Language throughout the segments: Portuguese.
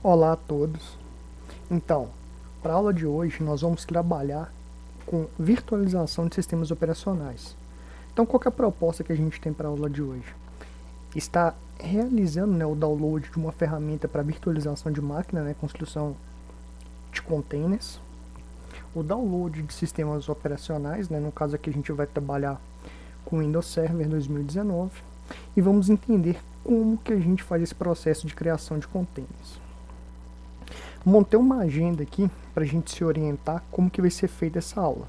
Olá a todos. Então, para a aula de hoje nós vamos trabalhar com virtualização de sistemas operacionais. Então, qual que é a proposta que a gente tem para a aula de hoje? Está realizando, o download de uma ferramenta para virtualização de máquina, construção de containers, o download de sistemas operacionais, no caso aqui a gente vai trabalhar com Windows Server 2019 e vamos entender como que a gente faz esse processo de criação de containers. Montei uma agenda aqui para a gente se orientar como que vai ser feita essa aula.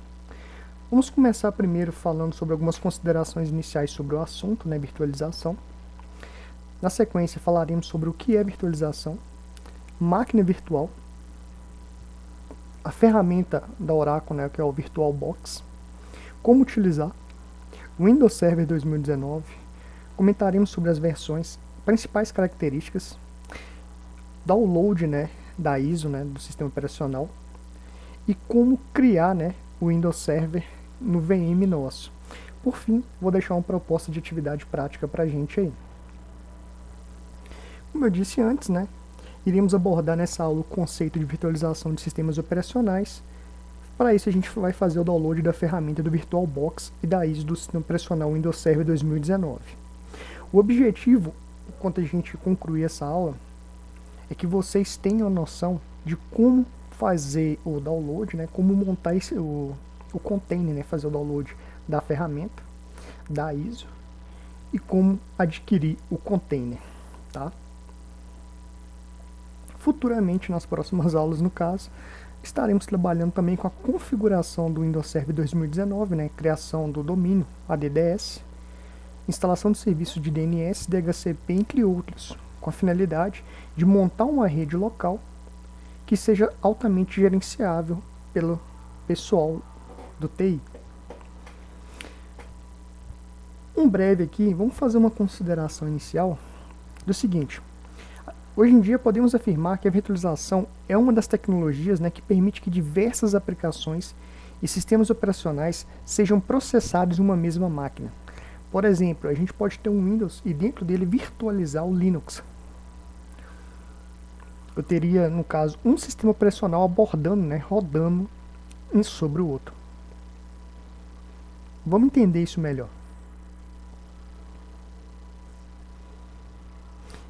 Vamos começar primeiro falando sobre algumas considerações iniciais sobre o assunto, virtualização. Na sequência falaremos sobre o que é virtualização, máquina virtual, a ferramenta da Oracle, que é o VirtualBox, como utilizar, Windows Server 2019, comentaremos sobre as versões, principais características, download, da ISO, do sistema operacional, e como criar, o Windows Server no VM nosso. Por fim, vou deixar uma proposta de atividade prática para a gente aí. Como eu disse antes, iremos abordar nessa aula o conceito de virtualização de sistemas operacionais. Para isso a gente vai fazer o download da ferramenta do VirtualBox e da ISO do sistema operacional Windows Server 2019. O objetivo, quando a gente concluir essa aula, é que vocês tenham noção de como fazer o download, como montar o container, fazer o download da ferramenta, da ISO, e como adquirir o container, tá? Futuramente, nas próximas aulas, no caso, estaremos trabalhando também com a configuração do Windows Server 2019, criação do domínio ADDS, instalação de serviços de DNS, DHCP, entre outros, com a finalidade de montar uma rede local que seja altamente gerenciável pelo pessoal do TI. Um breve aqui, vamos fazer uma consideração inicial do seguinte: hoje em dia podemos afirmar que a virtualização é uma das tecnologias que permite que diversas aplicações e sistemas operacionais sejam processados em uma mesma máquina. Por exemplo, a gente pode ter um Windows e dentro dele virtualizar o Linux. Eu teria, no caso, um sistema operacional abordando, rodando um sobre o outro. Vamos entender isso melhor.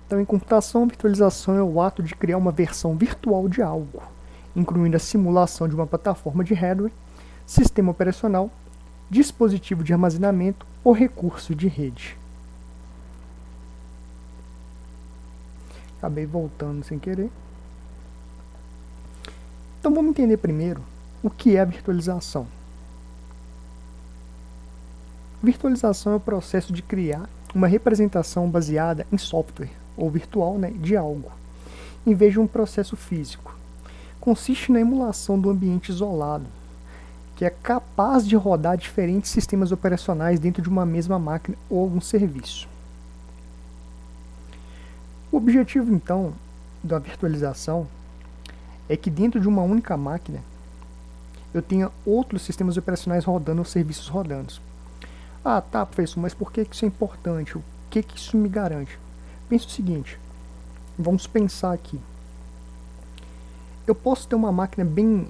Então, em computação, a virtualização é o ato de criar uma versão virtual de algo, incluindo a simulação de uma plataforma de hardware, sistema operacional, dispositivo de armazenamento ou recurso de rede. Acabei voltando sem querer. Então vamos entender primeiro o que é a virtualização. Virtualização é o processo de criar uma representação baseada em software ou virtual de algo, em vez de um processo físico. Consiste na emulação do ambiente isolado, que é capaz de rodar diferentes sistemas operacionais dentro de uma mesma máquina ou algum serviço. O objetivo, então, da virtualização é que dentro de uma única máquina eu tenha outros sistemas operacionais rodando ou serviços rodando. Ah, tá, professor, mas por que isso é importante? O que isso me garante? Pensa o seguinte, vamos pensar aqui. Eu posso ter uma máquina bem...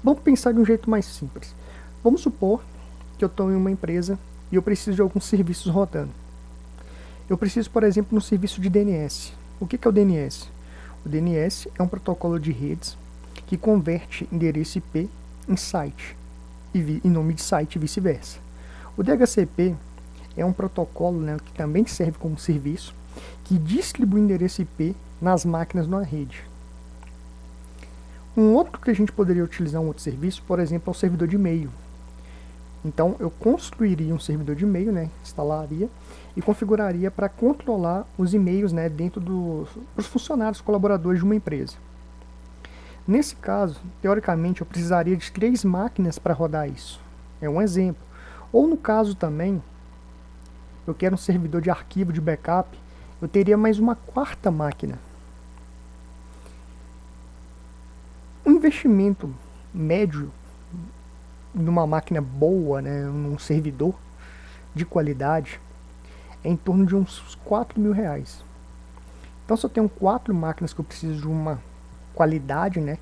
Vamos pensar de um jeito mais simples. Vamos supor que eu estou em uma empresa e eu preciso de alguns serviços rodando. Eu preciso, por exemplo, no serviço de DNS. O que é o DNS? O DNS é um protocolo de redes que converte endereço IP em site, e em nome de site e vice-versa. O DHCP é um protocolo que também serve como serviço, que distribui endereço IP nas máquinas na rede. Um outro que a gente poderia utilizar, um outro serviço, por exemplo, é o servidor de e-mail. Então, eu construiria um servidor de e-mail, instalaria e configuraria para controlar os e-mails dentro dos funcionários, colaboradores de uma empresa. Nesse caso, teoricamente, eu precisaria de 3 máquinas para rodar isso. É um exemplo. Ou no caso também, eu quero um servidor de arquivo de backup, eu teria mais uma 4ª máquina. Um investimento médio numa máquina boa, num servidor de qualidade, é em torno de uns R$4.000. Então, se eu tenho 4 máquinas que eu preciso de uma qualidade, né,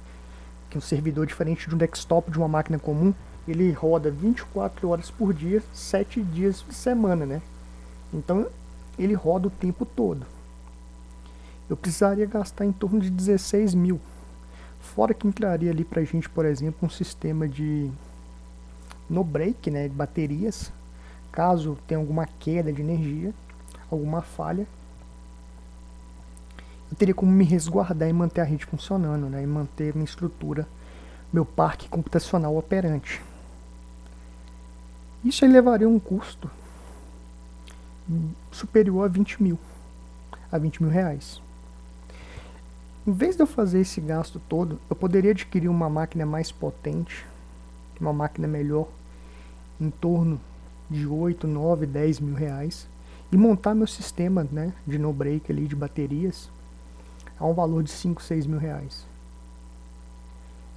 que um servidor diferente de um desktop de uma máquina comum, ele roda 24 horas por dia, 7 dias por semana, né? Então, ele roda o tempo todo. Eu precisaria gastar em torno de 16 mil. Fora que entraria ali pra gente, por exemplo, um sistema de no break, né, de baterias, caso tenha alguma queda de energia, alguma falha, eu teria como me resguardar e manter a rede funcionando, né, e manter minha estrutura, meu parque computacional operante. Isso aí levaria um custo superior a 20 mil, a 20 mil reais. Em vez de eu fazer esse gasto todo, eu poderia adquirir uma máquina mais potente, uma máquina melhor, em torno de 8, 9, 10 mil reais, e montar meu sistema, né, de no break ali, de baterias, a um valor de 5, 6 mil reais.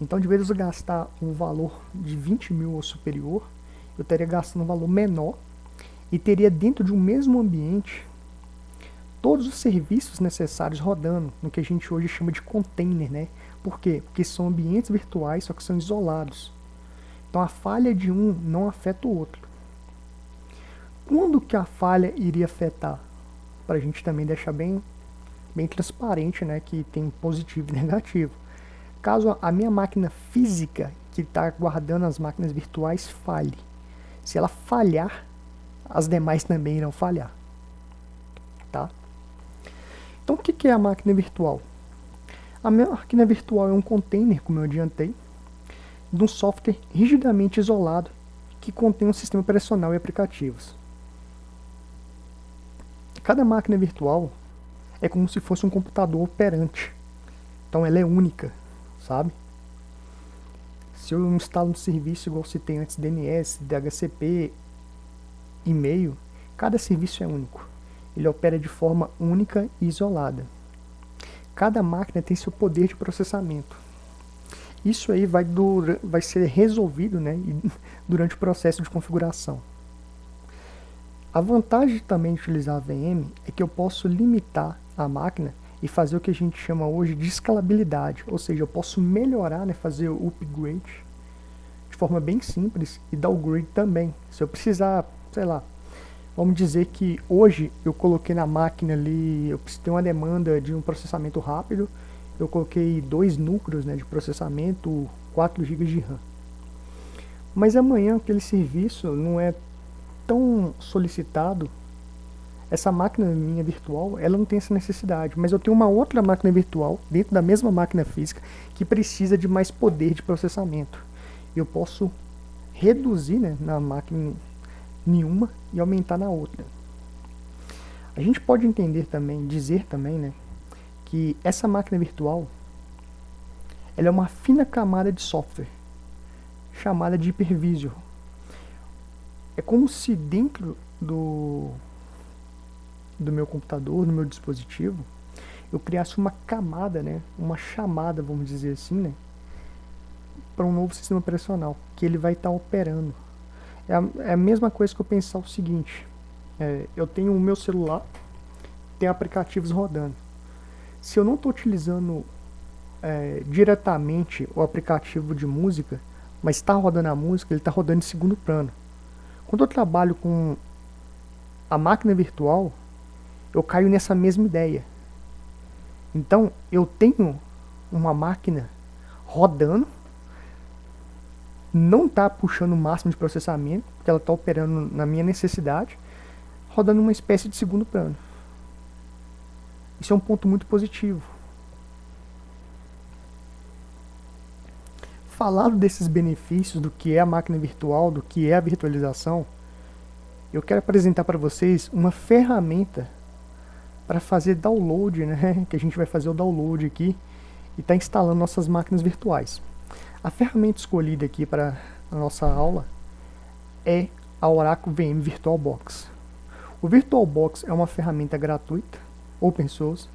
Então, de vez de eu gastar um valor de 20 mil ou superior, eu estaria gastando um valor menor e teria dentro de um mesmo ambiente todos os serviços necessários rodando, no que a gente hoje chama de container, né? Por quê? Porque são ambientes virtuais, só que são isolados. Então a falha de um não afeta o outro. Quando que a falha iria afetar? Para a gente também deixar bem transparente, né? Que tem positivo e negativo. Caso a minha máquina física, que está guardando as máquinas virtuais, falhe. Se ela falhar, as demais também irão falhar. Tá? Então o que é a máquina virtual? A máquina virtual é um container, como eu adiantei, de um software rigidamente isolado que contém um sistema operacional e aplicativos. Cada máquina virtual é como se fosse um computador operante. Então ela é única, sabe? Se eu instalo um serviço igual se tem antes DNS, DHCP, e-mail, cada serviço é único. Ele opera de forma única e isolada. Cada máquina tem seu poder de processamento. Isso aí vai ser resolvido, né, durante o processo de configuração. A vantagem também de utilizar a VM é que eu posso limitar a máquina e fazer o que a gente chama hoje de escalabilidade, ou seja, eu posso melhorar, né, fazer o upgrade de forma bem simples e downgrade também. Se eu precisar, sei lá, vamos dizer que hoje eu coloquei na máquina ali, eu preciso ter uma demanda de um processamento rápido, eu coloquei 2 núcleos, né, de processamento, 4 GB de RAM. Mas amanhã aquele serviço não é tão solicitado, essa máquina minha virtual, ela não tem essa necessidade, mas eu tenho uma outra máquina virtual, dentro da mesma máquina física, que precisa de mais poder de processamento. Eu posso reduzir, né, na máquina nenhuma e aumentar na outra. A gente pode entender também, dizer também, né, que essa máquina virtual, ela é uma fina camada de software, chamada de hypervisor. É como se dentro do meu computador, do meu dispositivo, eu criasse uma camada, né, uma chamada, vamos dizer assim, né, para um novo sistema operacional, que ele vai estar operando. É a mesma coisa que eu pensar o seguinte, eu tenho o meu celular, tem aplicativos rodando. Se eu não estou utilizando diretamente o aplicativo de música, mas está rodando a música, ele está rodando em segundo plano. Quando eu trabalho com a máquina virtual, eu caio nessa mesma ideia. Então, eu tenho uma máquina rodando, não está puxando o máximo de processamento, porque ela está operando na minha necessidade, rodando uma espécie de segundo plano. Isso é um ponto muito positivo. Falado desses benefícios do que é a máquina virtual, do que é a virtualização, eu quero apresentar para vocês uma ferramenta para fazer download, né? Que a gente vai fazer o download aqui e está instalando nossas máquinas virtuais. A ferramenta escolhida aqui para a nossa aula é a Oracle VM VirtualBox. O VirtualBox é uma ferramenta gratuita, open source,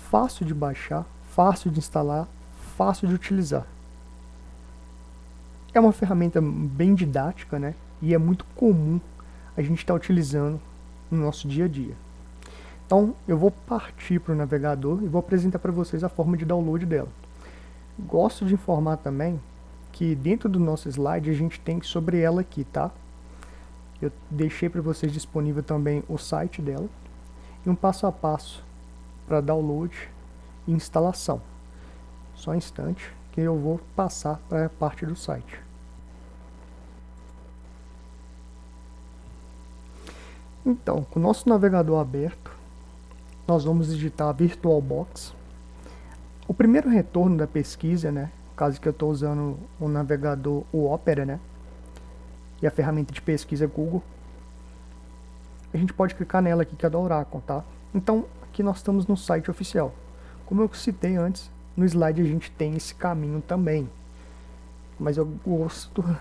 fácil de baixar, fácil de instalar, fácil de utilizar. É uma ferramenta bem didática, né? E é muito comum a gente estar utilizando no nosso dia a dia. Então eu vou partir para o navegador e vou apresentar para vocês a forma de download dela. Gosto de informar também que dentro do nosso slide a gente tem sobre ela aqui, tá? Eu deixei para vocês disponível também o site dela e um passo a passo para download e instalação. Só um instante que eu vou passar para a parte do site. Então, com o nosso navegador aberto, nós vamos digitar VirtualBox. O primeiro retorno da pesquisa, né, no caso que eu estou usando o navegador, o Opera, né, e a ferramenta de pesquisa Google, a gente pode clicar nela aqui, que é da Oracle, tá? Então, aqui nós estamos no site oficial. Como eu citei antes, no slide a gente tem esse caminho também. Mas eu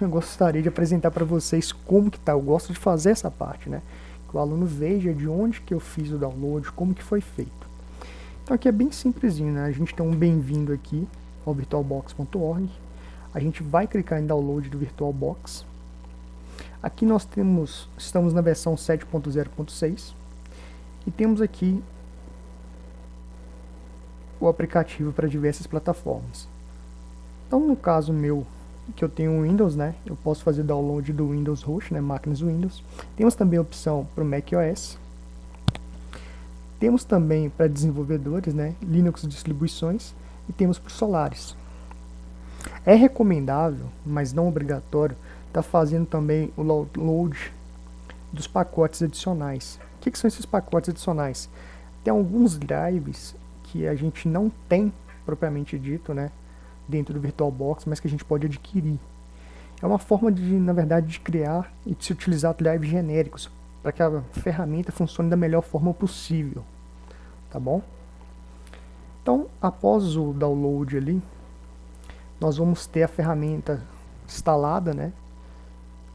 gostaria de apresentar para vocês como que tá. Eu gosto de fazer essa parte, né? Que o aluno veja de onde que eu fiz o download, como que foi feito. Então aqui é bem simplesinho, né? A gente tem um bem-vindo aqui ao virtualbox.org. A gente vai clicar em download do VirtualBox. Aqui nós estamos na versão 7.0.6 e temos aqui o aplicativo para diversas plataformas. Então no caso meu, que eu tenho Windows, né, eu posso fazer download do Windows Host, né, máquinas Windows. Temos também a opção para o macOS. Temos também para desenvolvedores, né, Linux distribuições, e temos para o Solaris. É recomendável, mas não obrigatório, estar fazendo também o download dos pacotes adicionais. O que são esses pacotes adicionais? Tem alguns drives que a gente não tem propriamente dito, né, dentro do VirtualBox, mas que a gente pode adquirir. É uma forma de, na verdade, de criar e de se utilizar drives genéricos para que a ferramenta funcione da melhor forma possível, tá bom? Então, após o download ali, nós vamos ter a ferramenta instalada, né?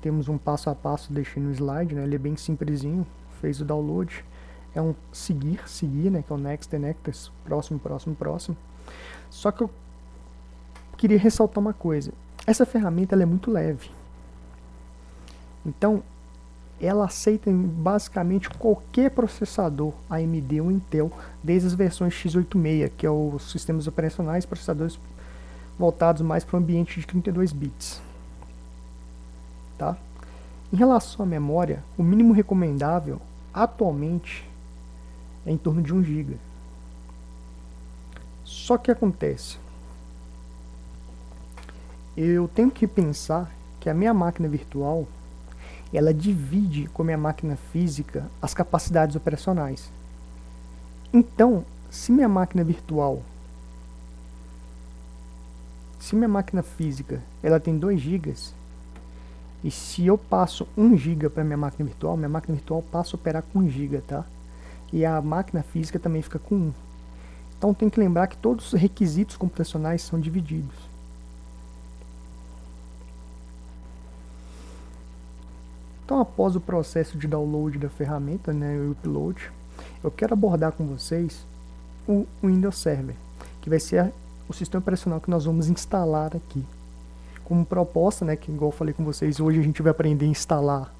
Temos um passo a passo, deixei no slide, né? Ele é bem simplesinho, fez o download. É um seguir, né? Que é o next, next, próximo, próximo, próximo. Só que eu queria ressaltar uma coisa. Essa ferramenta ela é muito leve. Então, ela aceita basicamente qualquer processador AMD ou Intel, desde as versões x86, que é os sistemas operacionais, processadores voltados mais para o ambiente de 32 bits. Tá? Em relação à memória, o mínimo recomendável atualmente é em torno de 1 GB. Só que acontece, eu tenho que pensar que a minha máquina virtual ela divide com a minha máquina física as capacidades operacionais. Então, se minha máquina física ela tem 2 GB, e se eu passo 1 GB para minha máquina virtual passa a operar com 1 GB, tá? E a máquina física também fica com 1. Então tem que lembrar que todos os requisitos computacionais são divididos. Então, após o processo de download da ferramenta, né, o upload, eu quero abordar com vocês o Windows Server, que vai ser o sistema operacional que nós vamos instalar aqui. Como proposta, né, que igual eu falei com vocês, hoje a gente vai aprender a instalar,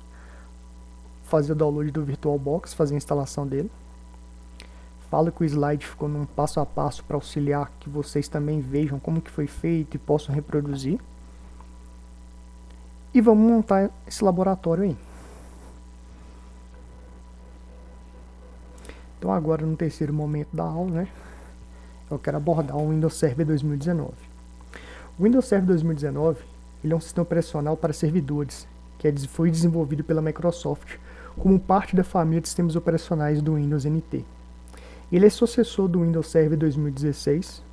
fazer o download do VirtualBox, fazer a instalação dele. Falo que o slide ficou num passo a passo para auxiliar que vocês também vejam como que foi feito e possam reproduzir. E vamos montar esse laboratório aí. Então agora no terceiro momento da aula, né, eu quero abordar o Windows Server 2019. O Windows Server 2019 ele é um sistema operacional para servidores, que foi desenvolvido pela Microsoft como parte da família de sistemas operacionais do Windows NT. Ele é sucessor do Windows Server 2016,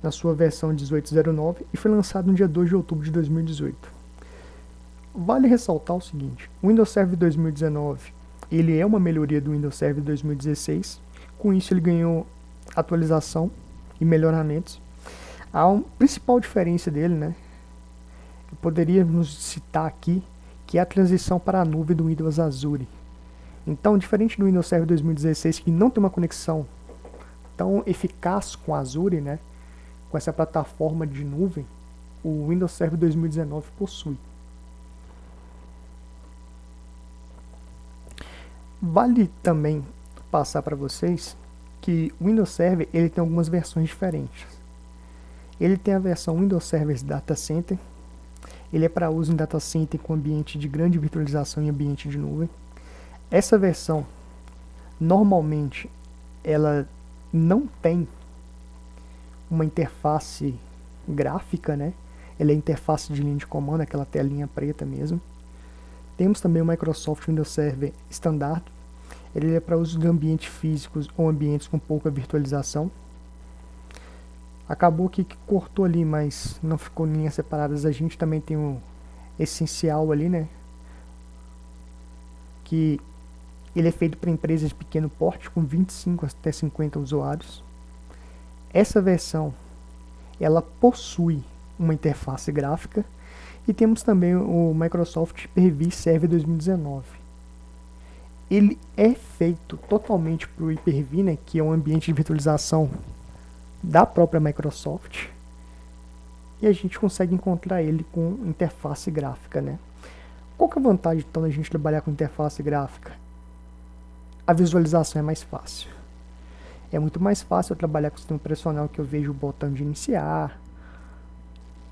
na sua versão 18.09, e foi lançado no dia 2 de outubro de 2018. Vale ressaltar o seguinte, o Windows Server 2019 ele é uma melhoria do Windows Server 2016, com isso ele ganhou atualização e melhoramentos. A principal diferença dele, né, eu poderia nos citar aqui, que é a transição para a nuvem do Windows Azure. Então, diferente do Windows Server 2016, que não tem uma conexão tão eficaz com a Azure, né, com essa plataforma de nuvem, o Windows Server 2019 possui. Vale também passar para vocês que o Windows Server ele tem algumas versões diferentes. Ele tem a versão Windows Server Data Center. Ele é para uso em data center com ambiente de grande virtualização e ambiente de nuvem. Essa versão, normalmente, ela não tem uma interface gráfica, né? Ela é interface de linha de comando, aquela telinha preta mesmo. Temos também o Microsoft Windows Server Standard. Ele é para uso de ambientes físicos ou ambientes com pouca virtualização. Acabou aqui que cortou ali, mas não ficou em linhas separadas. A gente também tem o essencial ali, né? Que ele é feito para empresas de pequeno porte, com 25 até 50 usuários. Essa versão, ela possui uma interface gráfica. E temos também o Microsoft Hyper-V Server 2019. Ele é feito totalmente para o Hyper-V, né, que é um ambiente de virtualização da própria Microsoft, e a gente consegue encontrar ele com interface gráfica, né? Qual que é a vantagem então da gente trabalhar com interface gráfica? A visualização é mais fácil. É muito mais fácil eu trabalhar com o sistema operacional que eu vejo o botão de iniciar,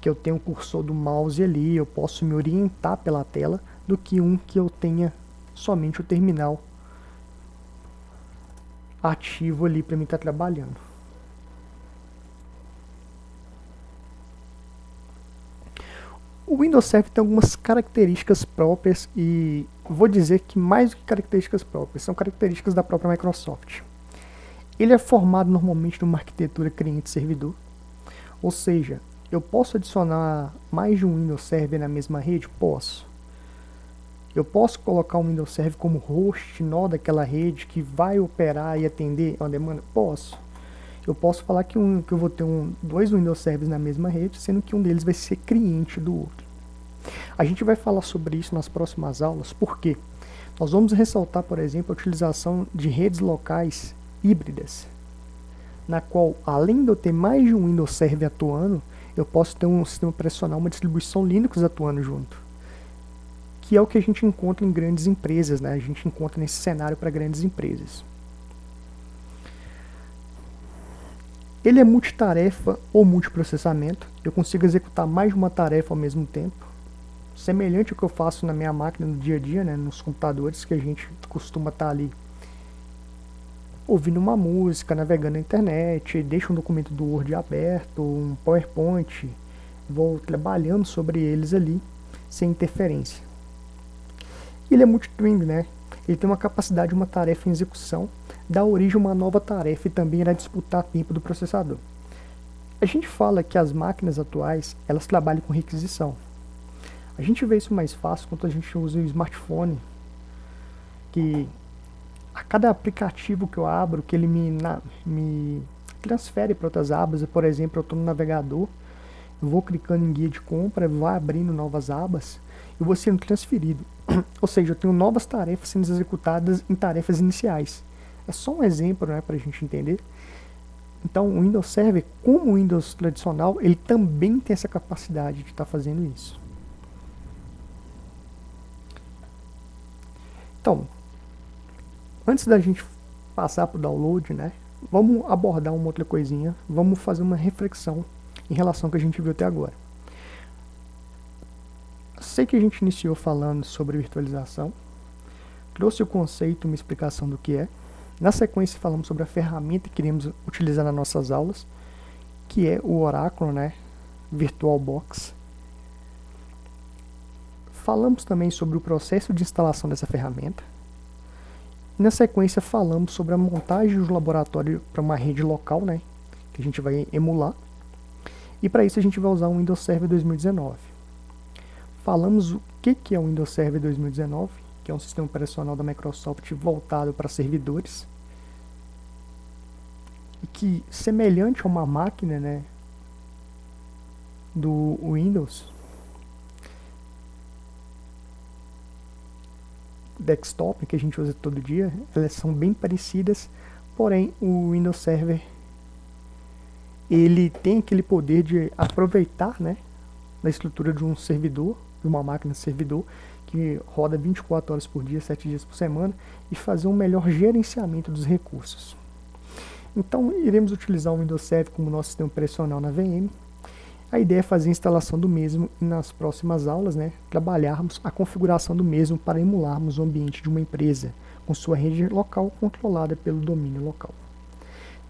que eu tenho o cursor do mouse ali, eu posso me orientar pela tela, do que um que eu tenha somente o terminal ativo ali para mim estar trabalhando. O Windows Server tem algumas características próprias e vou dizer que mais do que características próprias, são características da própria Microsoft. Ele é formado normalmente numa arquitetura cliente-servidor, ou seja, eu posso adicionar mais de um Windows Server na mesma rede? Posso. Eu posso colocar um Windows Server como host, nó daquela rede que vai operar e atender uma demanda? Posso. Eu posso falar que eu vou ter dois Windows Servers na mesma rede, sendo que um deles vai ser cliente do outro. A gente vai falar sobre isso nas próximas aulas, porque nós vamos ressaltar, por exemplo, a utilização de redes locais híbridas, na qual, além de eu ter mais de um Windows Server atuando, eu posso ter um sistema operacional, uma distribuição Linux atuando junto, que é o que a gente encontra em grandes empresas, né? A gente encontra nesse cenário para grandes empresas. Ele é multitarefa ou multiprocessamento. Eu consigo executar mais de uma tarefa ao mesmo tempo, semelhante ao que eu faço na minha máquina no dia a dia, né, nos computadores, que a gente costuma estar ali ouvindo uma música, navegando na internet, deixo um documento do Word aberto, um PowerPoint, vou trabalhando sobre eles ali, sem interferência. Ele é multitwing, né? Ele tem uma capacidade de uma tarefa em execução, dá origem a uma nova tarefa e também irá disputar tempo do processador. A gente fala que as máquinas atuais, elas trabalham com requisição. A gente vê isso mais fácil quando a gente usa o smartphone, que a cada aplicativo que eu abro, que ele me transfere para outras abas, por exemplo, eu estou no navegador, eu vou clicando em guia de compra, vai abrindo novas abas, e vou sendo transferido. Ou seja, eu tenho novas tarefas sendo executadas em tarefas iniciais. É só um exemplo, né, para a gente entender. Então, o Windows Server, como o Windows tradicional, ele também tem essa capacidade de estar fazendo isso. Então, antes da gente passar para o download, né, vamos abordar uma outra coisinha, vamos fazer uma reflexão em relação ao que a gente viu até agora. Sei que a gente iniciou falando sobre virtualização, trouxe o conceito, uma explicação do que é. Na sequência falamos sobre a ferramenta que queremos utilizar nas nossas aulas, que é o Oracle, né, VirtualBox. Falamos também sobre o processo de instalação dessa ferramenta. E na sequência falamos sobre a montagem do laboratório para uma rede local, né, que a gente vai emular. E para isso a gente vai usar o Windows Server 2019. Falamos o que é o Windows Server 2019, que é um sistema operacional da Microsoft voltado para servidores. E que, semelhante a uma máquina, né, do Windows desktop, que a gente usa todo dia, elas são bem parecidas, porém o Windows Server ele tem aquele poder de aproveitar, né, da estrutura de um servidor, de uma máquina servidor, que roda 24 horas por dia, 7 dias por semana, e fazer um melhor gerenciamento dos recursos. Então, iremos utilizar o Windows Server como nosso sistema operacional na VM. A ideia é fazer a instalação do mesmo e nas próximas aulas, trabalharmos a configuração do mesmo para emularmos o ambiente de uma empresa com sua rede local controlada pelo domínio local.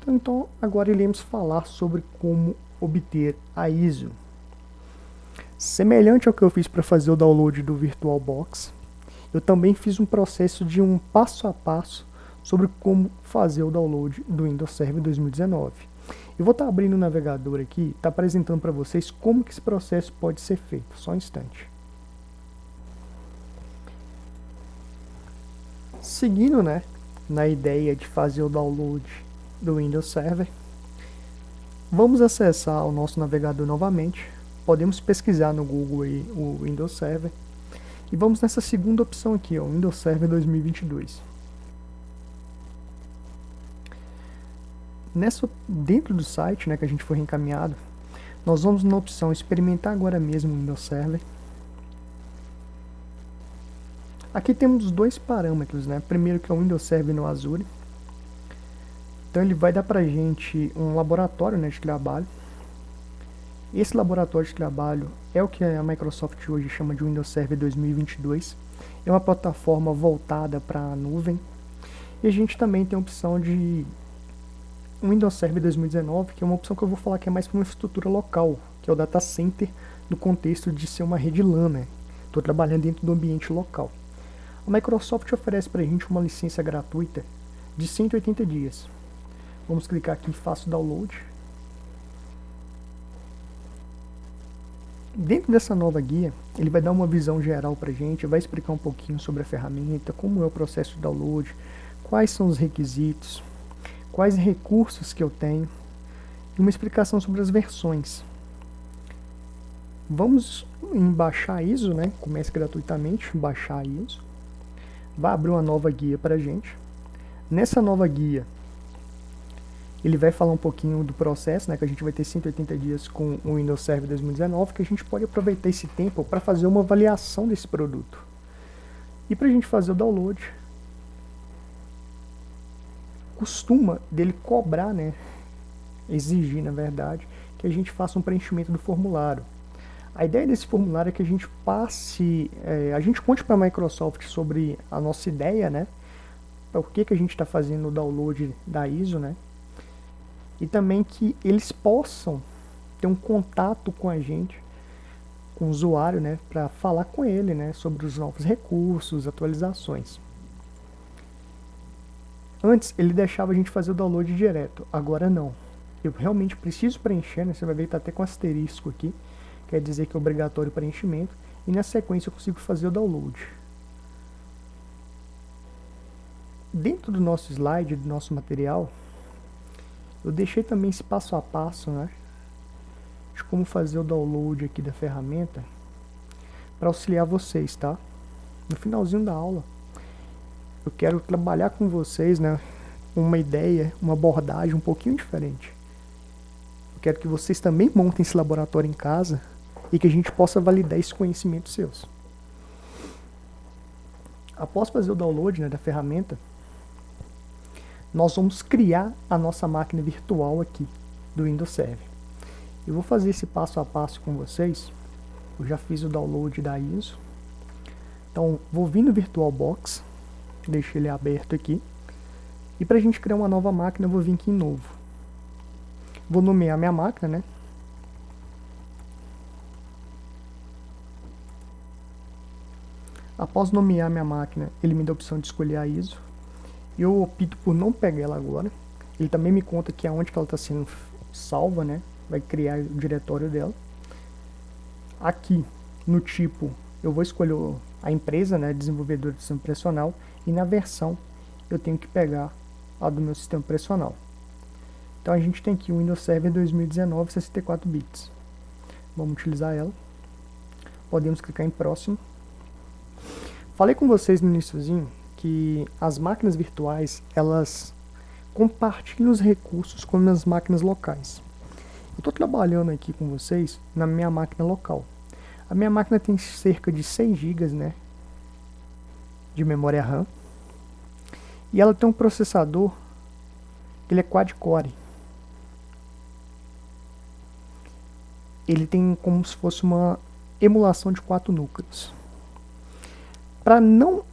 Então agora iremos falar sobre como obter a ISO. Semelhante ao que eu fiz para fazer o download do VirtualBox, eu também fiz um processo de um passo a passo sobre como fazer o download do Windows Server 2019. Eu vou estar abrindo o navegador aqui, está apresentando para vocês como que esse processo pode ser feito. Só um instante. Seguindo, na ideia de fazer o download do Windows Server, vamos acessar o nosso navegador novamente. Podemos pesquisar no Google aí o Windows Server e vamos nessa segunda opção aqui, ó, Windows Server 2022. Dentro do site, que a gente foi reencaminhado, nós vamos na opção experimentar agora mesmo o Windows Server. Aqui temos dois parâmetros, primeiro que é o Windows Server no Azure. Então ele vai dar pra gente um laboratório de trabalho. Esse laboratório de trabalho é o que a Microsoft hoje chama de Windows Server 2022. É uma plataforma voltada para a nuvem. E a gente também tem a opção de Windows Server 2019, que é uma opção que eu vou falar que é mais para uma estrutura local, que é o data center, no contexto de ser uma rede LAN. Estou trabalhando dentro do ambiente local. A Microsoft oferece para a gente uma licença gratuita de 180 dias. Vamos clicar aqui em Faça o Download. Dentro dessa nova guia, ele vai dar uma visão geral para a gente, vai explicar um pouquinho sobre a ferramenta, como é o processo de download, quais são os requisitos, quais recursos que eu tenho, e uma explicação sobre as versões. Vamos em baixar ISO, comece gratuitamente, baixar ISO. Vai abrir uma nova guia para a gente. Nessa nova guia, ele vai falar um pouquinho do processo, que a gente vai ter 180 dias com o Windows Server 2019, que a gente pode aproveitar esse tempo para fazer uma avaliação desse produto. E para a gente fazer o download, costuma dele cobrar, exigir, na verdade, que a gente faça um preenchimento do formulário. A ideia desse formulário é que a gente a gente conte para a Microsoft sobre a nossa ideia, por que a gente está fazendo o download da ISO, e também que eles possam ter um contato com a gente, com o usuário, para falar com ele, sobre os novos recursos, atualizações. Antes ele deixava a gente fazer o download direto, agora não. Eu realmente preciso preencher, você vai ver que está até com asterisco aqui, quer dizer que é obrigatório o preenchimento, e na sequência eu consigo fazer o download. Dentro do nosso slide, do nosso material, eu deixei também esse passo a passo, de como fazer o download aqui da ferramenta, para auxiliar vocês, tá? No finalzinho da aula, eu quero trabalhar com vocês, uma ideia, uma abordagem um pouquinho diferente. Eu quero que vocês também montem esse laboratório em casa e que a gente possa validar esse conhecimento seus. Após fazer o download da ferramenta, nós vamos criar a nossa máquina virtual aqui do Windows Server. Eu vou fazer esse passo a passo com vocês. Eu já fiz o download da ISO. Então, vou vir no VirtualBox, deixo ele aberto aqui. E para a gente criar uma nova máquina, eu vou vir aqui em novo. Vou nomear minha máquina, Após nomear minha máquina, ele me dá a opção de escolher a ISO. Eu opto por não pegar ela agora. Ele também me conta que aonde que ela está sendo salva, vai criar o diretório dela. Aqui, no tipo, eu vou escolher a empresa, desenvolvedor do sistema operacional, e na versão eu tenho que pegar a do meu sistema operacional. Então a gente tem aqui o Windows Server 2019 64 bits. Vamos utilizar ela. Podemos clicar em próximo. Falei com vocês no iniciozinho que as máquinas virtuais, elas compartilham os recursos com as máquinas locais. Eu estou trabalhando aqui com vocês na minha máquina local. A minha máquina tem cerca de 6 GB, de memória RAM. E ela tem um processador, ele é quad-core. Ele tem como se fosse uma emulação de 4 núcleos. Para não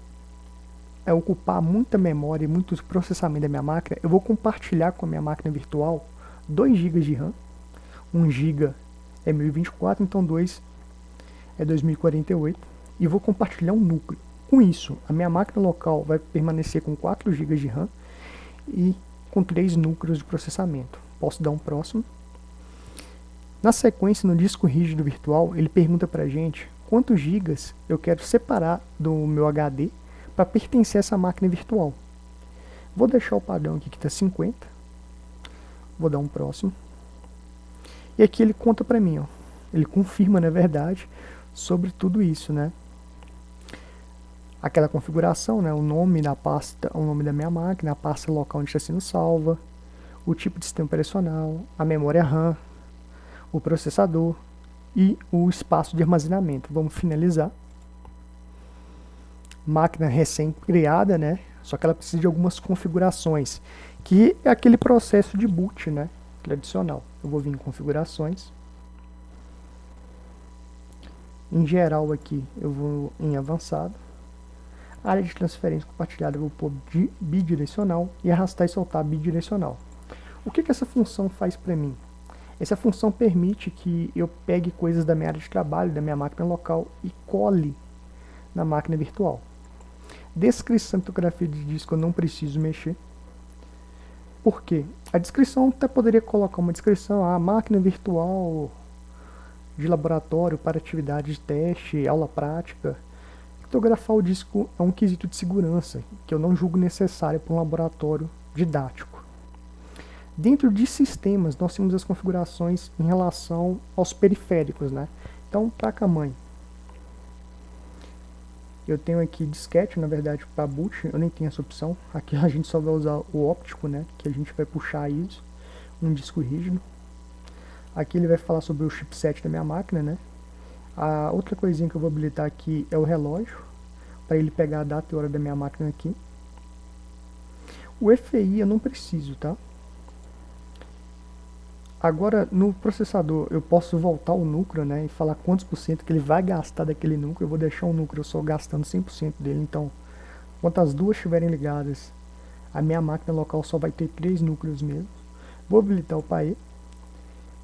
ocupar muita memória e muito processamento da minha máquina, eu vou compartilhar com a minha máquina virtual 2 GB de RAM. 1 GB é 1024, então 2 é 2048. E vou compartilhar um núcleo. Com isso, a minha máquina local vai permanecer com 4 GB de RAM e com 3 núcleos de processamento. Posso dar um próximo. Na sequência, no disco rígido virtual, ele pergunta para a gente quantos gigas eu quero separar do meu HD para pertencer a essa máquina virtual. Vou deixar o padrão aqui que está 50. Vou dar um próximo. E aqui ele conta para mim, ó. Ele confirma, na verdade, sobre tudo isso, né? Aquela configuração, né? O nome da pasta, o nome da minha máquina, a pasta local onde está sendo salva, o tipo de sistema operacional, a memória RAM, o processador e o espaço de armazenamento. Vamos finalizar. Máquina recém-criada, né? Só que ela precisa de algumas configurações, que é aquele processo de boot, né? Tradicional. Eu vou vir em configurações. Em geral aqui eu vou em avançado. Área de transferência compartilhada eu vou pôr bidirecional e arrastar e soltar bidirecional. O que essa função faz para mim? Essa função permite que eu pegue coisas da minha área de trabalho, da minha máquina local e cole na máquina virtual. Descrição e criptografia de disco eu não preciso mexer. Por quê? A descrição até poderia colocar uma descrição, a máquina virtual de laboratório para atividade de teste, aula prática. Criptografar o disco é um quesito de segurança, que eu não julgo necessário para um laboratório didático. Dentro de sistemas, nós temos as configurações em relação aos periféricos, né? Então, placa-mãe. Eu tenho aqui disquete, na verdade, para boot, eu nem tenho essa opção. Aqui a gente só vai usar o óptico, né? Que a gente vai puxar isso, um disco rígido. Aqui ele vai falar sobre o chipset da minha máquina, né? A outra coisinha que eu vou habilitar aqui é o relógio, para ele pegar a data e hora da minha máquina aqui. O EFI eu não preciso, tá? Agora, no processador, eu posso voltar o núcleo, né, e falar quantos por cento que ele vai gastar daquele núcleo. Eu vou deixar o núcleo só gastando 100% dele. Então, enquanto as duas estiverem ligadas, a minha máquina local só vai ter 3 núcleos mesmo. Vou habilitar o PAE,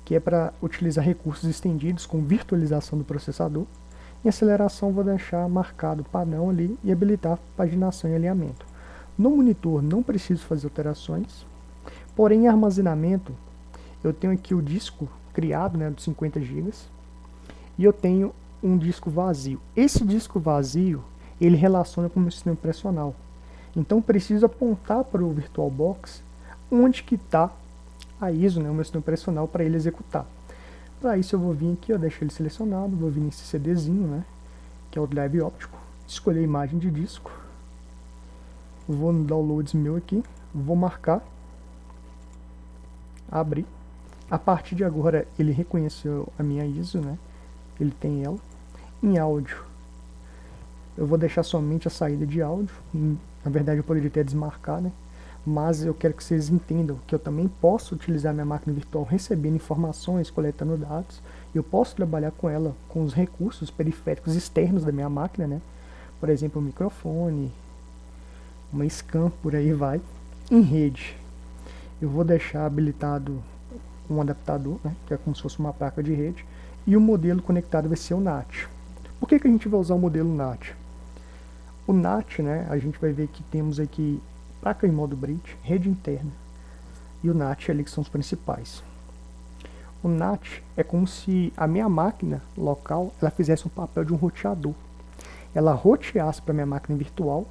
que é para utilizar recursos estendidos com virtualização do processador. Em aceleração, vou deixar marcado o padrão ali e habilitar paginação e alinhamento. No monitor, não preciso fazer alterações, porém, em armazenamento, eu tenho aqui o disco criado, né, de 50 GB, e eu tenho um disco vazio. Esse disco vazio, ele relaciona com o meu sistema operacional. Então, preciso apontar para o VirtualBox onde que está a ISO, né, o meu sistema operacional, para ele executar. Para isso, eu vou vir aqui, eu deixo ele selecionado, vou vir nesse CDzinho, né, que é o drive óptico, escolher a imagem de disco, vou no downloads meu aqui, vou marcar, abrir. A partir de agora ele reconheceu a minha ISO, né? Ele tem ela. Em áudio, eu vou deixar somente a saída de áudio. Na verdade eu poderia até desmarcar, né? Mas eu quero que vocês entendam que eu também posso utilizar minha máquina virtual recebendo informações, coletando dados. Eu posso trabalhar com ela, com os recursos periféricos externos da minha máquina, né? Por exemplo, um microfone, uma SCAM, por aí vai. Em rede, eu vou deixar habilitado um adaptador, né, que é como se fosse uma placa de rede, e o modelo conectado vai ser o NAT. Por que a gente vai usar o modelo NAT? O NAT, né, a gente vai ver que temos aqui placa em modo bridge, rede interna, e o NAT ali que são os principais. O NAT é como se a minha máquina local ela fizesse um papel de um roteador. Ela roteasse para a minha máquina virtual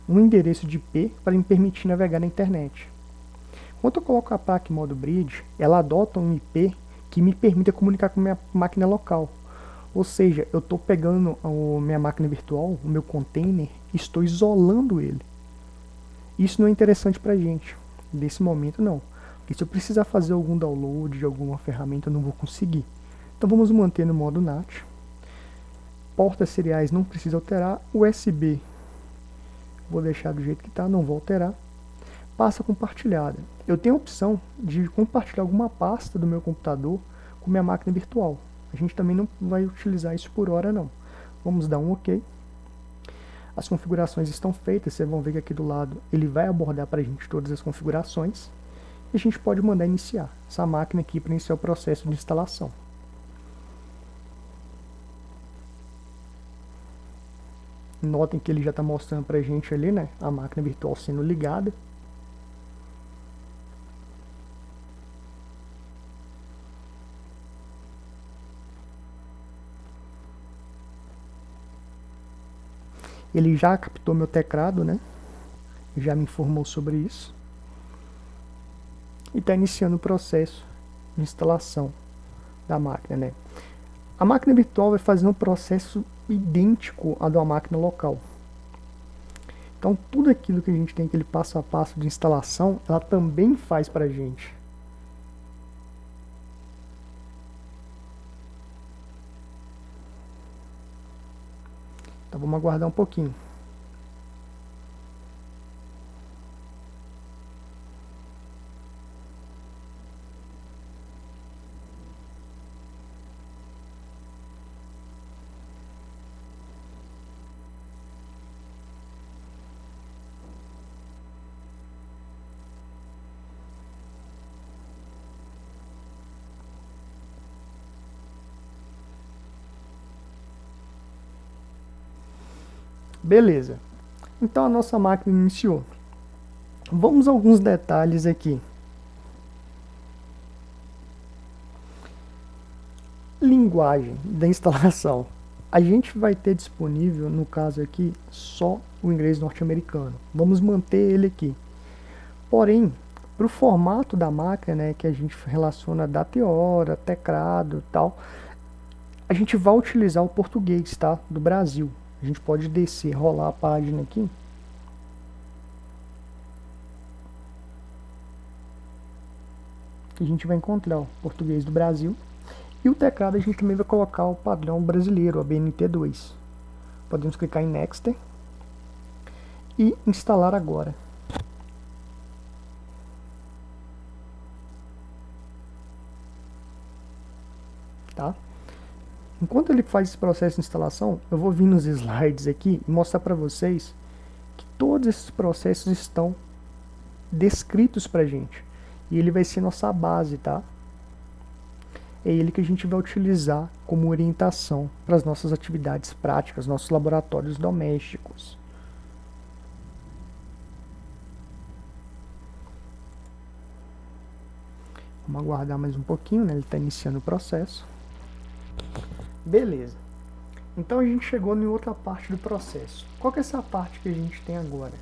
um endereço de IP para me permitir navegar na internet. Quando eu coloco a placa em modo bridge, ela adota um IP que me permite comunicar com a minha máquina local. Ou seja, eu estou pegando a minha máquina virtual, o meu container, e estou isolando ele. Isso não é interessante para a gente. Nesse momento não. Porque se eu precisar fazer algum download de alguma ferramenta, eu não vou conseguir. Então vamos manter no modo NAT. Portas seriais não precisa alterar. USB vou deixar do jeito que está, não vou alterar. Pasta compartilhada. Eu tenho a opção de compartilhar alguma pasta do meu computador com minha máquina virtual. A gente também não vai utilizar isso por hora não. Vamos dar um OK. As configurações estão feitas, vocês vão ver que aqui do lado ele vai abordar para a gente todas as configurações. E a gente pode mandar iniciar essa máquina aqui para iniciar o processo de instalação. Notem que ele já está mostrando para a gente ali, né, a máquina virtual sendo ligada. Ele já captou meu teclado, né? Já me informou sobre isso. E está iniciando o processo de instalação da máquina, né? A máquina virtual vai fazer um processo idêntico à da máquina local. Então tudo aquilo que a gente tem, aquele passo a passo de instalação, ela também faz para a gente. Então vamos aguardar um pouquinho. Beleza. Então a nossa máquina iniciou. Vamos a alguns detalhes aqui. Linguagem da instalação. A gente vai ter disponível, no caso aqui, só o inglês norte-americano. Vamos manter ele aqui. Porém, para o formato da máquina, né, que a gente relaciona data e hora, teclado e tal, a gente vai utilizar o português, tá? Do Brasil. A gente pode descer, rolar a página aqui. Que a gente vai encontrar o português do Brasil. E o teclado a gente também vai colocar o padrão brasileiro, a BNT2. Podemos clicar em Next e instalar agora. Tá? Enquanto ele faz esse processo de instalação, eu vou vir nos slides aqui e mostrar para vocês que todos esses processos estão descritos para a gente. E ele vai ser nossa base, tá? É ele que a gente vai utilizar como orientação para as nossas atividades práticas, nossos laboratórios domésticos. Vamos aguardar mais um pouquinho, né? Ele está iniciando o processo. Beleza. Então a gente chegou em outra parte do processo. Qual que é essa parte que a gente tem agora?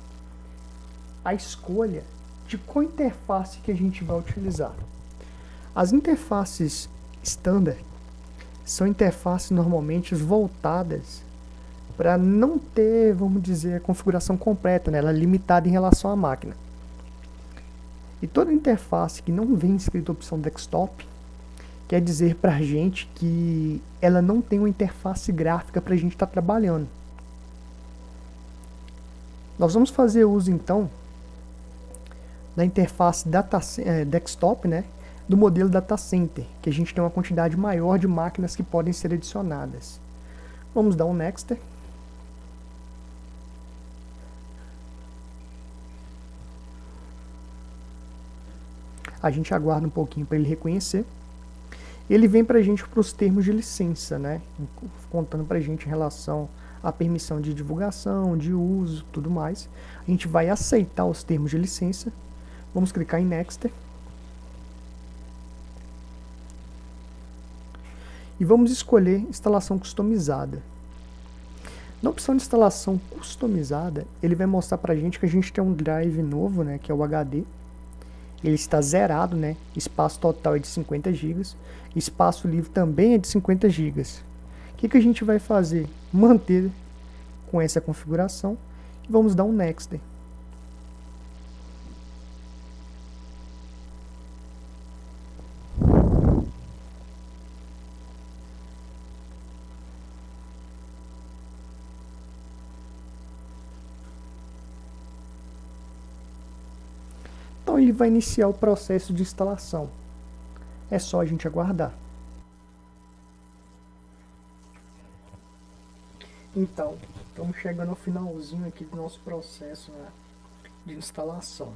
A escolha de qual interface que a gente vai utilizar. As interfaces standard são interfaces normalmente voltadas para não ter, vamos dizer, a configuração completa, né? Ela é limitada em relação à máquina. E toda interface que não vem escrita opção desktop quer dizer para a gente que ela não tem uma interface gráfica para a gente estar trabalhando. Nós vamos fazer uso então da interface desktop, né, do modelo Data Center, que a gente tem uma quantidade maior de máquinas que podem ser adicionadas. Vamos dar um Next. A gente aguarda um pouquinho para ele reconhecer. Ele vem para a gente para os termos de licença, né? Contando para a gente em relação à permissão de divulgação, de uso, tudo mais. A gente vai aceitar os termos de licença. Vamos clicar em Next. E vamos escolher instalação customizada. Na opção de instalação customizada, ele vai mostrar para a gente que a gente tem um drive novo, né? Que é o HD. Ele está zerado, né? Espaço total é de 50 GB. Espaço livre também é de 50 GB. O que a gente vai fazer? Manter com essa configuração. E vamos dar um Next. ele vai iniciar o processo de instalação. É só a gente aguardar. Então, estamos chegando ao finalzinho aqui do nosso processo, né, de instalação.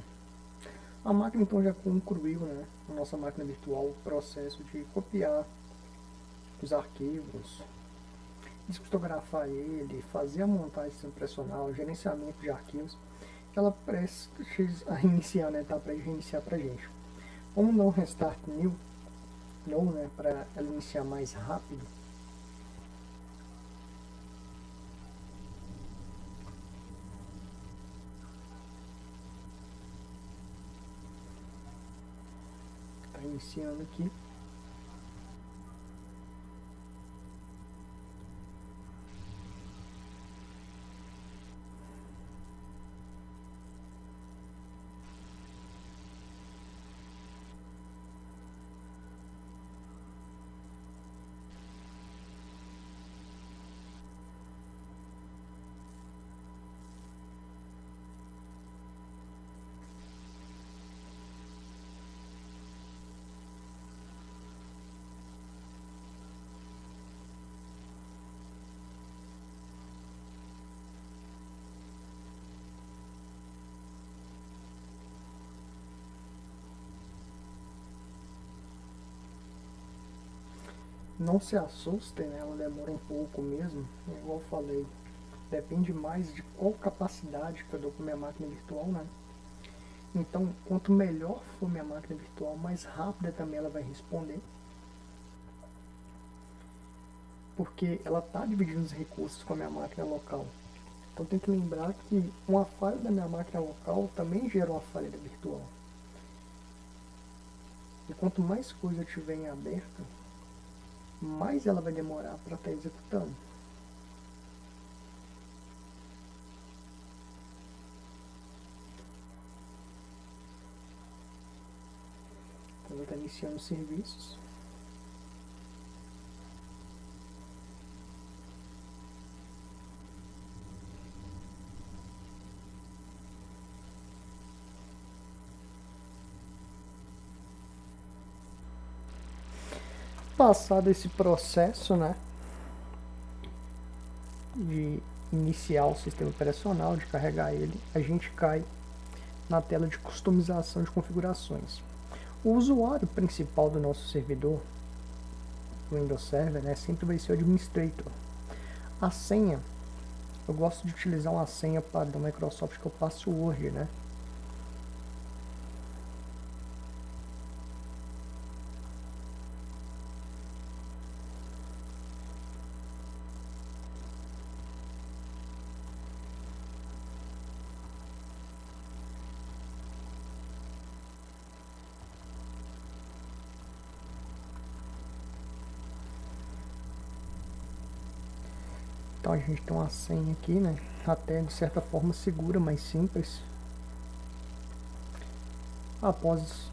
A máquina então já concluiu, né, a nossa máquina virtual, o processo de copiar os arquivos, descriptografar ele, fazer a montagem operacional, gerenciamento de arquivos. Ela precisa iniciar, né, tá para reiniciar para a gente. Vamos dar um restart new, né, para ela iniciar mais rápido. Está iniciando aqui. Não se assustem, né? Ela demora um pouco mesmo, igual eu falei. Depende mais de qual capacidade que eu dou para minha máquina virtual, né? Então, quanto melhor for minha máquina virtual, mais rápida também ela vai responder. Porque ela está dividindo os recursos com a minha máquina local. Então tem que lembrar que uma falha da minha máquina local também gera uma falha da virtual. E quanto mais coisa eu tiver em aberto, mais ela vai demorar para estar executando. Então ela está iniciando os serviços. Passado esse processo, né, de iniciar o sistema operacional, de carregar ele, a gente cai na tela de customização de configurações. O usuário principal do nosso servidor, do Windows Server, né, sempre vai ser o administrator. A senha, eu gosto de utilizar uma senha da Microsoft que é o password, né? Então a gente tem uma senha aqui, né? Até de certa forma segura, mas simples. Após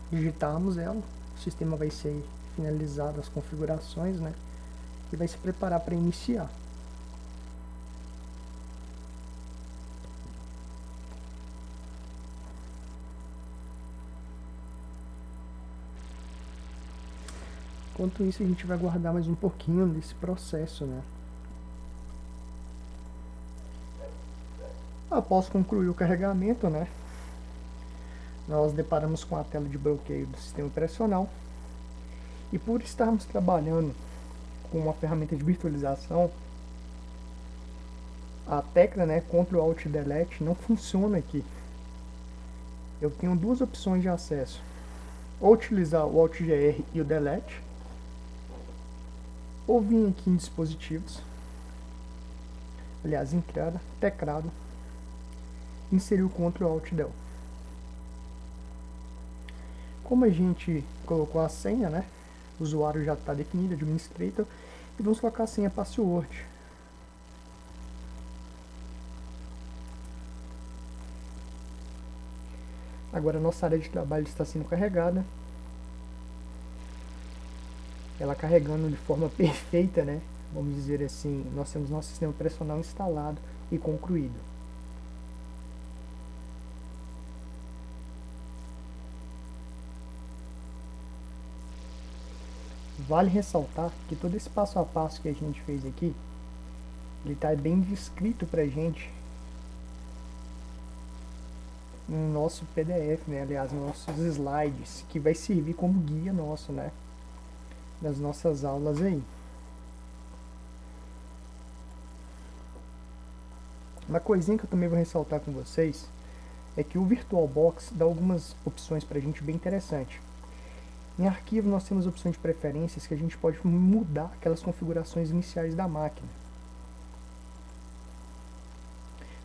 digitarmos ela, o sistema vai ser finalizado as configurações, né? E vai se preparar para iniciar. Enquanto isso, a gente vai guardar mais um pouquinho desse processo, né? Após concluir o carregamento, né, nós deparamos com a tela de bloqueio do sistema operacional. E por estarmos trabalhando com uma ferramenta de virtualização, a tecla, né, Ctrl Alt Delete não funciona aqui. Eu tenho duas opções de acesso: ou utilizar o Alt GR e o Delete, ou vir aqui em dispositivos, aliás, entrada, teclado, inserir o Ctrl Alt Del. Como a gente colocou a senha, né, o usuário já está definido, administrator, e vamos colocar a senha password. Agora a nossa área de trabalho está sendo carregada. Ela carregando de forma perfeita, né? Vamos dizer assim, nós temos nosso sistema operacional instalado e concluído. Vale ressaltar que todo esse passo a passo que a gente fez aqui, ele está bem descrito para a gente no nosso PDF, né? Aliás, nos nossos slides, que vai servir como guia nosso, né? Das nossas aulas aí. Uma coisinha que eu também vou ressaltar com vocês é que o VirtualBox dá algumas opções para a gente bem interessante. Em arquivo nós temos opções de preferências que a gente pode mudar aquelas configurações iniciais da máquina.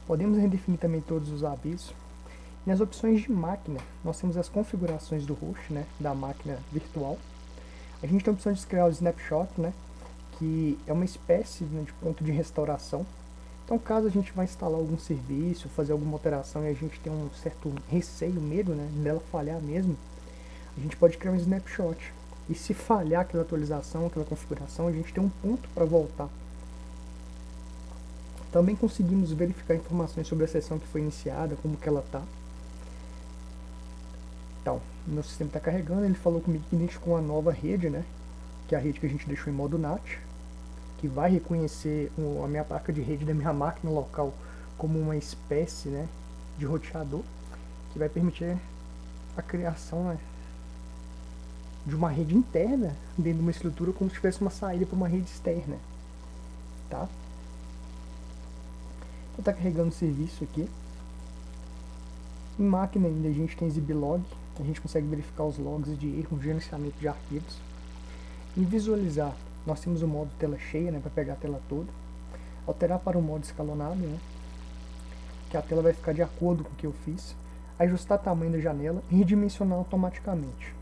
Podemos redefinir também todos os avisos. E nas opções de máquina, nós temos as configurações do host, né, da máquina virtual. A gente tem a opção de criar o snapshot, né, que é uma espécie, né, de ponto de restauração. Então, caso a gente vai instalar algum serviço, fazer alguma alteração e a gente tem um certo receio, medo, né, dela falhar mesmo, a gente pode criar um snapshot. E se falhar aquela atualização, aquela configuração, a gente tem um ponto para voltar. Também conseguimos verificar informações sobre a sessão que foi iniciada, como que ela está. Então, meu sistema está carregando, ele falou comigo que identificou uma nova rede, né, que é a rede que a gente deixou em modo NAT, que vai reconhecer a minha placa de rede da minha máquina local como uma espécie, né, de roteador, que vai permitir a criação, né, de uma rede interna dentro de uma estrutura como se tivesse uma saída para uma rede externa, tá? Então tá carregando o serviço aqui. Em máquina ainda a gente tem ZibLog, a gente consegue verificar os logs de erro, gerenciamento de arquivos. Em visualizar, nós temos o modo tela cheia, né, para pegar a tela toda. Alterar para o modo escalonado, né, que a tela vai ficar de acordo com o que eu fiz. Ajustar o tamanho da janela e redimensionar automaticamente.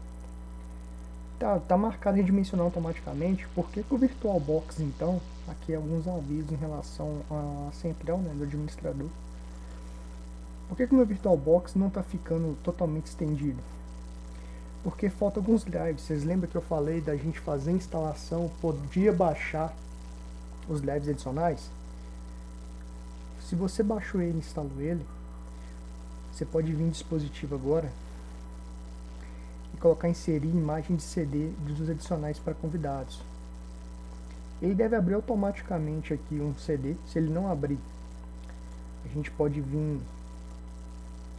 Tá marcado redimensionar automaticamente, porque o VirtualBox, então, aqui alguns avisos em relação à central, né, do administrador. Por que o meu VirtualBox não está ficando totalmente estendido? Porque falta alguns drives. Vocês lembram que eu falei da gente fazer a instalação, podia baixar os drives adicionais? Se você baixou ele e instalou ele, você pode vir no dispositivo agora e colocar inserir imagem de CD dos adicionais para convidados. Ele deve abrir automaticamente aqui um CD. Se ele não abrir, a gente pode vir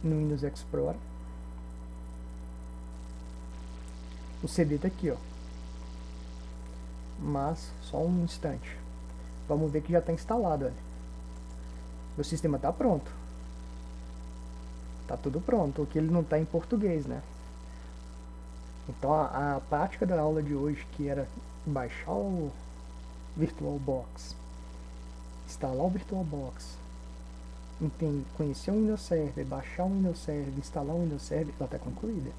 no Windows Explorer. O CD está aqui, ó. Mas só um instante. Vamos ver que já está instalado, olha. Meu sistema está pronto. Tá tudo pronto. O que ele não está em português, né? Então a prática da aula de hoje, que era baixar o VirtualBox, instalar o VirtualBox, conhecer o Windows Server, baixar o Windows Server, instalar o Windows Server, ela está concluída.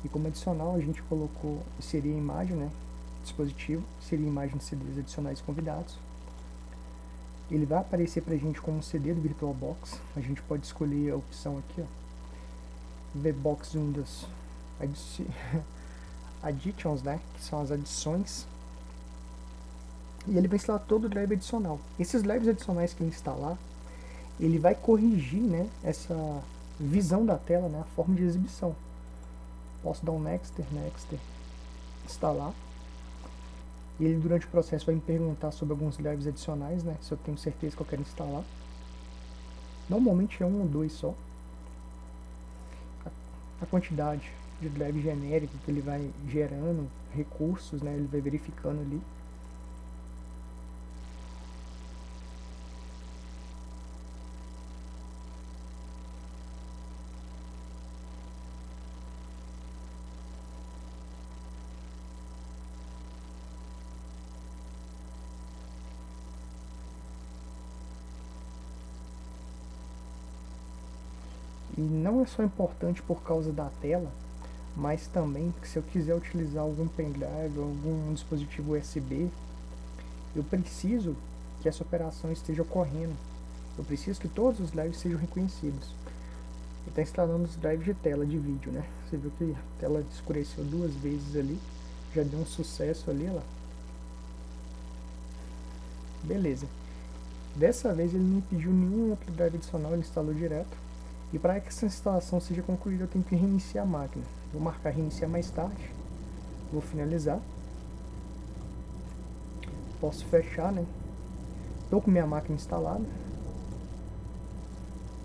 E como adicional a gente colocou, inserir a imagem, né, dispositivo, inserir a imagem de CDs adicionais convidados. Ele vai aparecer pra gente como um CD do VirtualBox. A gente pode escolher a opção aqui, ó, VBox Windows Additions, né, que são as adições. E ele vai instalar todo o drive adicional. Esses drives adicionais que ele instalar, ele vai corrigir, né, essa visão da tela, né, a forma de exibição. Posso dar um next, instalar. E ele durante o processo vai me perguntar sobre alguns drives adicionais, né, se eu tenho certeza que eu quero instalar. Normalmente é um ou dois só. A quantidade de drive genérico que ele vai gerando, recursos, né, ele vai verificando ali. E não é só importante por causa da tela, mas também que se eu quiser utilizar algum pendrive, algum dispositivo USB, eu preciso que essa operação esteja ocorrendo. Eu preciso que todos os drives sejam reconhecidos. Ele está instalando os drives de tela de vídeo, né? Você viu que a tela escureceu 2 vezes ali, já deu um sucesso ali, ó lá. Beleza. Dessa vez ele não pediu nenhum outro drive adicional, ele instalou direto. E para que essa instalação seja concluída, eu tenho que reiniciar a máquina. Vou marcar reiniciar mais tarde. Vou finalizar. Posso fechar, né? Estou com minha máquina instalada.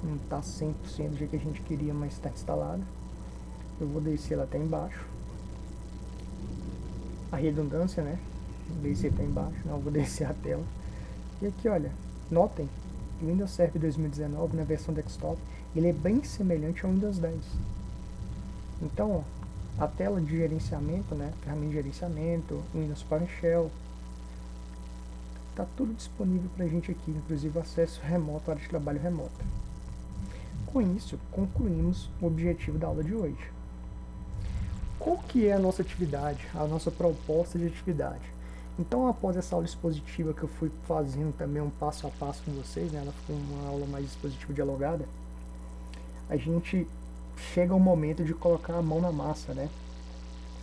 Não está 100% do jeito que a gente queria, mas está instalada. Eu vou descer ela até embaixo. A redundância, né? Descer até embaixo, não, eu vou descer a tela. E aqui, olha, notem, o Windows Server 2019, na versão desktop, ele é bem semelhante ao Windows 10. Então, ó, a tela de gerenciamento, né? Ferramenta de gerenciamento, Windows PowerShell, tá tudo disponível pra gente aqui, inclusive acesso remoto, área de trabalho remota. Com isso, concluímos o objetivo da aula de hoje. Qual que é a nossa atividade, a nossa proposta de atividade? Então, após essa aula expositiva que eu fui fazendo também um passo a passo com vocês, né, ela ficou uma aula mais expositiva dialogada, a gente chega ao momento de colocar a mão na massa, né?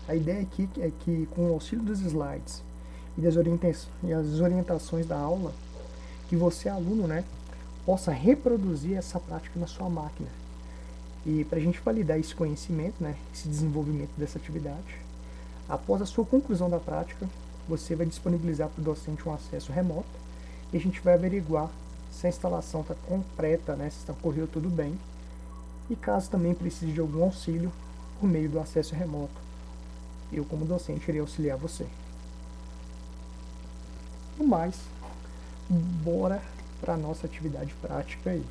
A ideia aqui é que, com o auxílio dos slides e as orientações da aula, que você, aluno, né, possa reproduzir essa prática na sua máquina. E para a gente validar esse conhecimento, né, esse desenvolvimento dessa atividade, após a sua conclusão da prática, você vai disponibilizar para o docente um acesso remoto e a gente vai averiguar se a instalação está completa, né, se ocorreu tudo bem, e caso também precise de algum auxílio por meio do acesso remoto, eu como docente irei auxiliar você. No mais, bora para a nossa atividade prática aí.